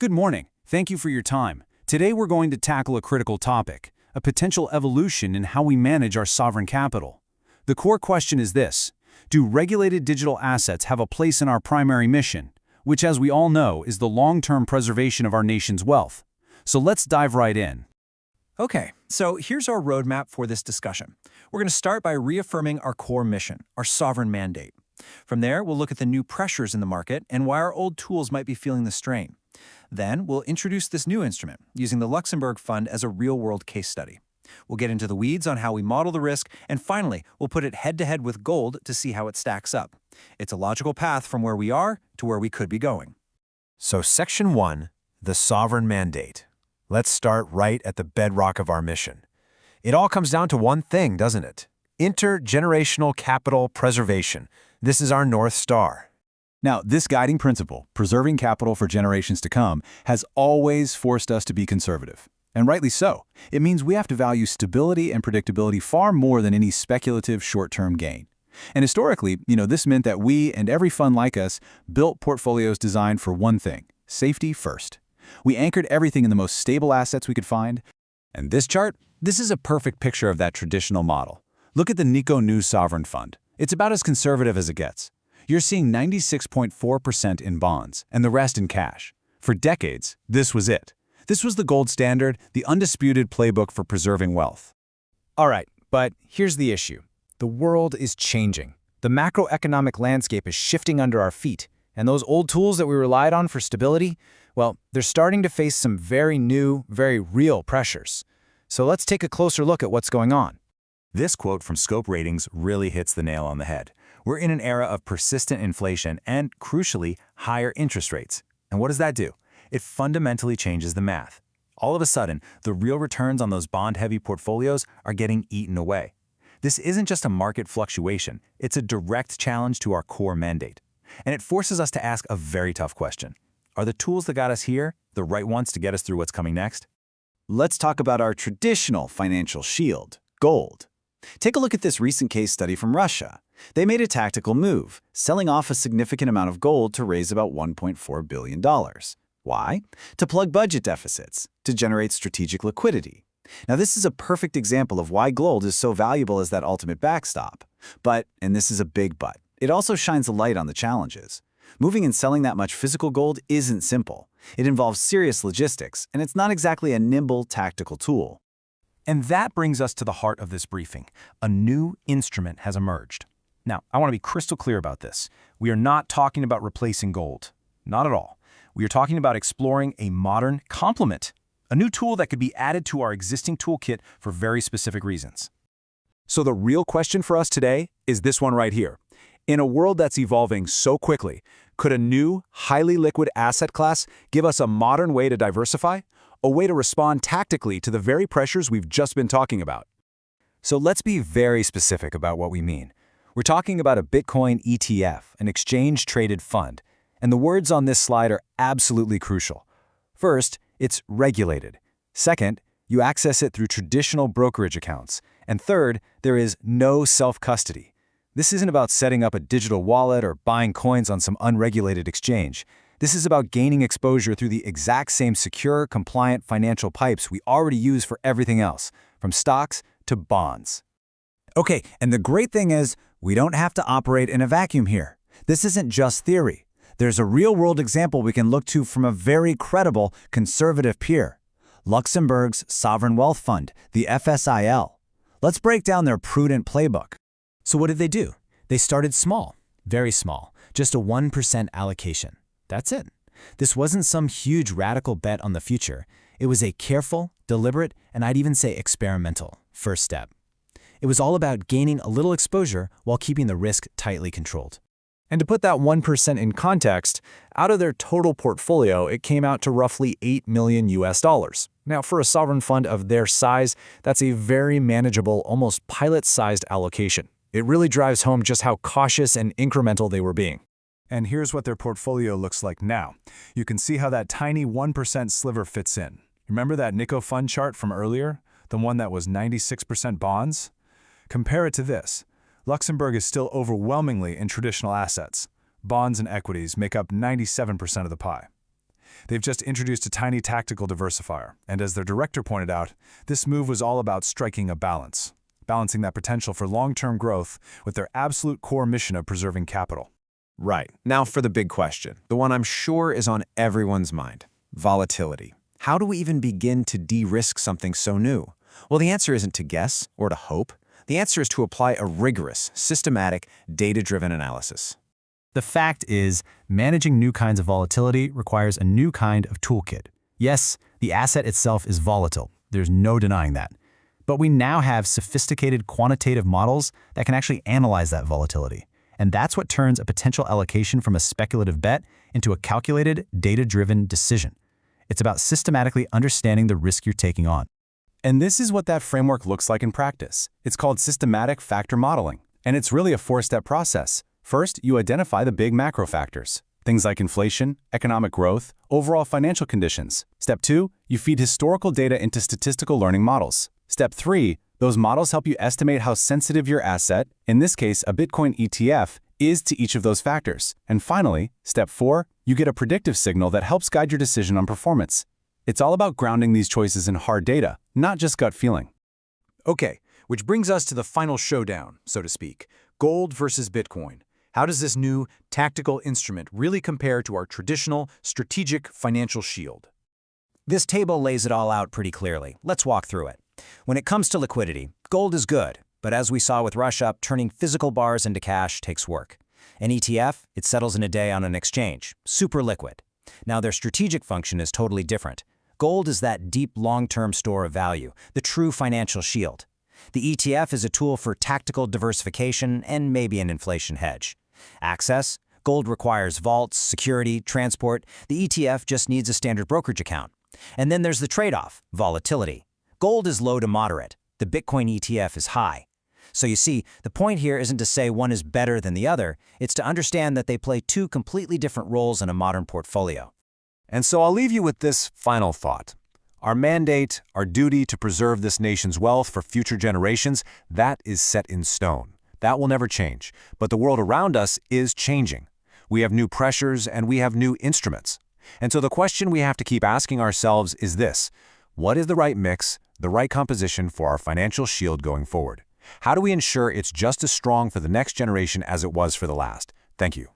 Good morning. Thank you for your time. Today we're going to tackle a critical topic, a potential evolution in how we manage our sovereign capital. The core question is this: do regulated digital assets have a place in our primary mission, which, as we all know, is the long-term preservation of our nation's wealth? So let's dive right in. Okay, so here's our roadmap for this discussion. We're going to start by reaffirming our core mission, our sovereign mandate. From there, we'll look at the new pressures in the market and why our old tools might be feeling the strain. Then, we'll introduce this new instrument, using the Luxembourg Fund as a real-world case study. We'll get into the weeds on how we model the risk, and finally, we'll put it head-to-head with gold to see how it stacks up. It's a logical path from where we are to where we could be going. So Section 1, the sovereign mandate. Let's start right at the bedrock of our mission. It all comes down to one thing, doesn't it? Intergenerational capital preservation. This is our North Star. Now, this guiding principle, preserving capital for generations to come, has always forced us to be conservative. And rightly so. It means we have to value stability and predictability far more than any speculative short-term gain. And historically, this meant that we and every fund like us built portfolios designed for one thing: safety first. We anchored everything in the most stable assets we could find. And this chart, this is a perfect picture of that traditional model. Look at the Nico New Sovereign Fund. It's about as conservative as it gets. You're seeing 96.4% in bonds and the rest in cash. For decades, this was it. This was the gold standard, the undisputed playbook for preserving wealth. All right, but here's the issue. The world is changing. The macroeconomic landscape is shifting under our feet, and those old tools that we relied on for stability, well, they're starting to face some very new, very real pressures. So let's take a closer look at what's going on. This quote from Scope Ratings really hits the nail on the head. We're in an era of persistent inflation and, crucially, higher interest rates. And what does that do? It fundamentally changes the math. All of a sudden, the real returns on those bond-heavy portfolios are getting eaten away. This isn't just a market fluctuation, it's a direct challenge to our core mandate. And it forces us to ask a very tough question. Are the tools that got us here the right ones to get us through what's coming next? Let's talk about our traditional financial shield, gold. Take a look at this recent case study from Russia. They made a tactical move, selling off a significant amount of gold to raise about $1.4 billion. Why? To plug budget deficits, to generate strategic liquidity. Now, this is a perfect example of why gold is so valuable as that ultimate backstop. But, and this is a big but, it also shines a light on the challenges. Moving and selling that much physical gold isn't simple. It involves serious logistics, and it's not exactly a nimble, tactical tool. And that brings us to the heart of this briefing. A new instrument has emerged. Now, I want to be crystal clear about this. We are not talking about replacing gold. Not at all. We are talking about exploring a modern complement, a new tool that could be added to our existing toolkit for very specific reasons. So the real question for us today is this one right here. In a world that's evolving so quickly, could a new, highly liquid asset class give us a modern way to diversify? A way to respond tactically to the very pressures we've just been talking about? So let's be very specific about what we mean. We're talking about a Bitcoin ETF, an exchange-traded fund, and the words on this slide are absolutely crucial. First, it's regulated. Second, you access it through traditional brokerage accounts. And third, there is no self-custody. This isn't about setting up a digital wallet or buying coins on some unregulated exchange. This is about gaining exposure through the exact same secure, compliant financial pipes we already use for everything else, from stocks to bonds. Okay, and the great thing is, we don't have to operate in a vacuum here. This isn't just theory. There's a real-world example we can look to from a very credible, conservative peer. Luxembourg's Sovereign Wealth Fund, the FSIL. Let's break down their prudent playbook. So what did they do? They started small, very small, just a 1% allocation. That's it. This wasn't some huge radical bet on the future. It was a careful, deliberate, and I'd even say experimental first step. It was all about gaining a little exposure while keeping the risk tightly controlled. And to put that 1% in context, out of their total portfolio, it came out to roughly $8 million US. Now, for a sovereign fund of their size, that's a very manageable, almost pilot-sized allocation. It really drives home just how cautious and incremental they were being. And here's what their portfolio looks like now. You can see how that tiny 1% sliver fits in. Remember that Nico Fund chart from earlier? The one that was 96% bonds? Compare it to this. Luxembourg is still overwhelmingly in traditional assets. Bonds and equities make up 97% of the pie. They've just introduced a tiny tactical diversifier, and as their director pointed out, this move was all about striking a balance, balancing that potential for long-term growth with their absolute core mission of preserving capital. Right. Now for the big question, the one I'm sure is on everyone's mind: volatility. How do we even begin to de-risk something so new? Well, the answer isn't to guess or to hope. The answer is to apply a rigorous, systematic, data-driven analysis. The fact is, managing new kinds of volatility requires a new kind of toolkit. Yes, the asset itself is volatile. There's no denying that. But we now have sophisticated quantitative models that can actually analyze that volatility. And that's what turns a potential allocation from a speculative bet into a calculated, data-driven decision. It's about systematically understanding the risk you're taking on. And this is what that framework looks like in practice. It's called systematic factor modeling, and it's really a four-step process. First, you identify the big macro factors, things like inflation, economic growth, overall financial conditions. Step 2, you feed historical data into statistical learning models. Step 3, those models help you estimate how sensitive your asset, in this case a Bitcoin ETF, is to each of those factors. And finally, Step 4, you get a predictive signal that helps guide your decision on performance. It's all about grounding these choices in hard data, not just gut feeling. Okay, which brings us to the final showdown, so to speak: gold versus Bitcoin. How does this new tactical instrument really compare to our traditional strategic financial shield? This table lays it all out pretty clearly. Let's walk through it. When it comes to liquidity, gold is good, but as we saw with Russia, turning physical bars into cash takes work. An ETF, it settles in a day on an exchange, super liquid. Now their strategic function is totally different. Gold is that deep long-term store of value, the true financial shield. The ETF is a tool for tactical diversification and maybe an inflation hedge. Access: gold requires vaults, security, transport. The ETF just needs a standard brokerage account. And then there's the trade-off: volatility. Gold is low to moderate. The Bitcoin ETF is high. So you see, the point here isn't to say one is better than the other. It's to understand that they play two completely different roles in a modern portfolio. And so I'll leave you with this final thought. Our mandate, our duty to preserve this nation's wealth for future generations, that is set in stone. That will never change. But the world around us is changing. We have new pressures and we have new instruments. And so the question we have to keep asking ourselves is this: what is the right mix, the right composition for our financial shield going forward? How do we ensure it's just as strong for the next generation as it was for the last? Thank you.